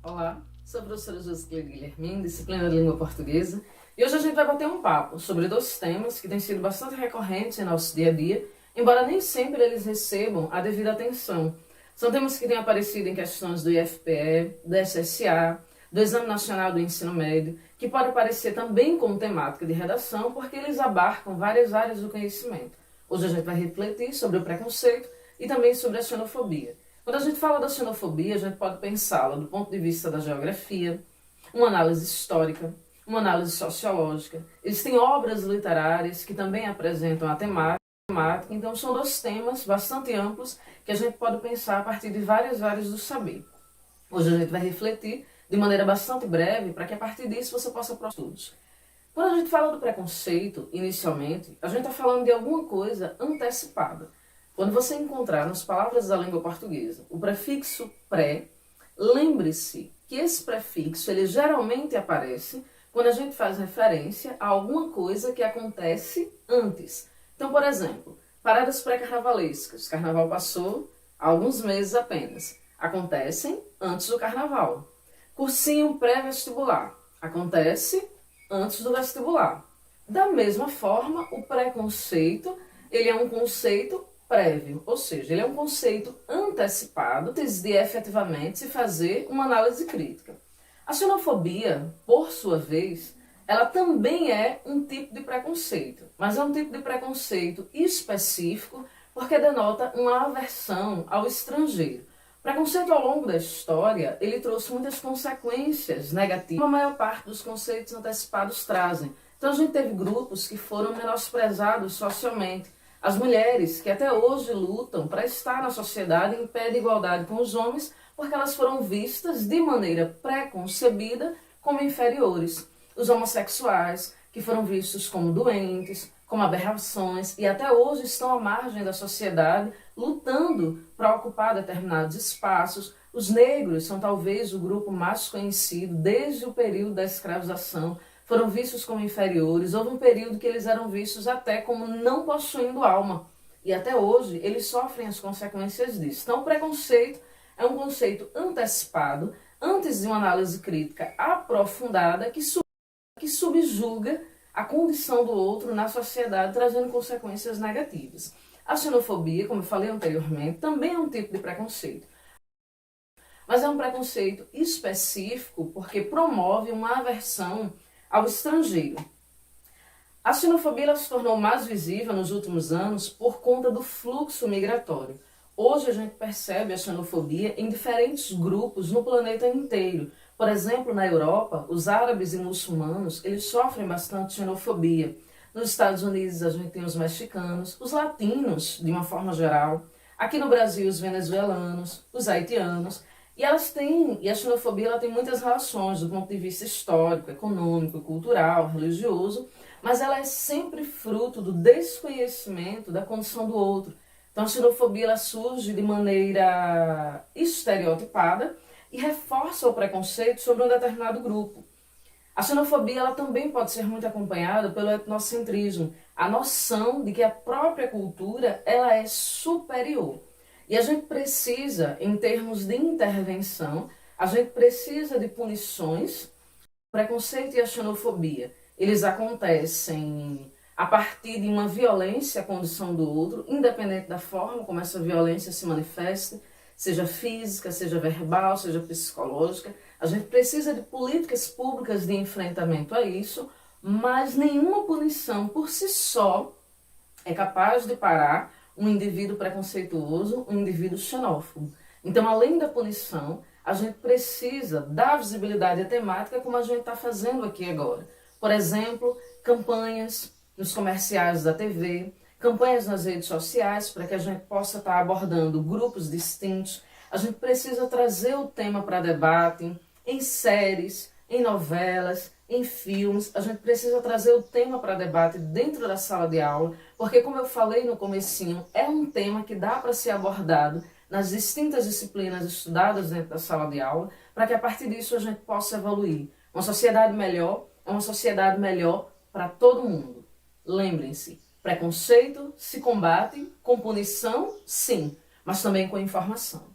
Olá, sou a professora Josicleide Guilhermin, disciplina de língua portuguesa, e hoje a gente vai bater um papo sobre dois temas que têm sido bastante recorrentes em nosso dia a dia, embora nem sempre eles recebam a devida atenção. São temas que têm aparecido em questões do IFPE, do SSA, do Exame Nacional do Ensino Médio, que pode aparecer também como temática de redação, porque eles abarcam várias áreas do conhecimento. Hoje a gente vai refletir sobre o preconceito e também sobre a xenofobia. Quando a gente fala da xenofobia, a gente pode pensá-la do ponto de vista da geografia, uma análise histórica, uma análise sociológica. Existem obras literárias que também apresentam a temática, então são dois temas bastante amplos que a gente pode pensar a partir de várias áreas do saber. Hoje a gente vai refletir de maneira bastante breve para que a partir disso você possa prosseguir estudos. Quando a gente fala do preconceito, inicialmente, a gente está falando de alguma coisa antecipada. Quando você encontrar nas palavras da língua portuguesa o prefixo pré, lembre-se que esse prefixo ele geralmente aparece quando a gente faz referência a alguma coisa que acontece antes. Então, por exemplo, paradas pré-carnavalescas. Carnaval passou há alguns meses apenas. Acontecem antes do carnaval. Cursinho pré-vestibular. Acontece antes do vestibular. Da mesma forma, o preconceito ele é um conceito prévio, ou seja, ele é um conceito antecipado antes de efetivamente se fazer uma análise crítica. A xenofobia, por sua vez, ela também é um tipo de preconceito, mas é um tipo de preconceito específico porque denota uma aversão ao estrangeiro. O preconceito ao longo da história, ele trouxe muitas consequências negativas, a maior parte dos conceitos antecipados trazem. Então a gente teve grupos que foram menosprezados socialmente, as mulheres que até hoje lutam para estar na sociedade em pé de igualdade com os homens, porque elas foram vistas de maneira pré-concebida como inferiores. Os homossexuais, que foram vistos como doentes, como aberrações, e até hoje estão à margem da sociedade, lutando para ocupar determinados espaços. Os negros são talvez o grupo mais conhecido desde o período da escravização, foram vistos como inferiores, houve um período que eles eram vistos até como não possuindo alma. E até hoje eles sofrem as consequências disso. Então o preconceito é um conceito antecipado, antes de uma análise crítica aprofundada, que subjuga a condição do outro na sociedade, trazendo consequências negativas. A xenofobia, como eu falei anteriormente, também é um tipo de preconceito. Mas é um preconceito específico porque promove uma aversão ao estrangeiro. A xenofobia se tornou mais visível nos últimos anos por conta do fluxo migratório. Hoje a gente percebe a xenofobia em diferentes grupos no planeta inteiro. Por exemplo, na Europa, os árabes e muçulmanos eles sofrem bastante xenofobia. Nos Estados Unidos a gente tem os mexicanos, os latinos de uma forma geral. Aqui no Brasil os venezuelanos, os haitianos. E a xenofobia ela tem muitas relações do ponto de vista histórico, econômico, cultural, religioso, mas ela é sempre fruto do desconhecimento da condição do outro. Então a xenofobia ela surge de maneira estereotipada e reforça o preconceito sobre um determinado grupo. A xenofobia ela também pode ser muito acompanhada pelo etnocentrismo, a noção de que a própria cultura ela é superior. E a gente precisa, em termos de intervenção, a gente precisa de punições. O preconceito e a xenofobia, eles acontecem a partir de uma violência à condição do outro, independente da forma como essa violência se manifesta, seja física, seja verbal, seja psicológica. A gente precisa de políticas públicas de enfrentamento a isso, mas nenhuma punição por si só é capaz de parar um indivíduo preconceituoso, um indivíduo xenófobo. Então, além da punição, a gente precisa dar visibilidade à temática como a gente está fazendo aqui agora. Por exemplo, campanhas nos comerciais da TV, campanhas nas redes sociais para que a gente possa estar abordando grupos distintos. A gente precisa trazer o tema para debate em séries, em novelas, em filmes. A gente precisa trazer o tema para debate dentro da sala de aula, porque como eu falei no comecinho, é um tema que dá para ser abordado nas distintas disciplinas estudadas dentro da sala de aula, para que a partir disso a gente possa evoluir. Uma sociedade melhor é uma sociedade melhor para todo mundo. Lembrem-se, preconceito se combate com punição, sim, mas também com informação.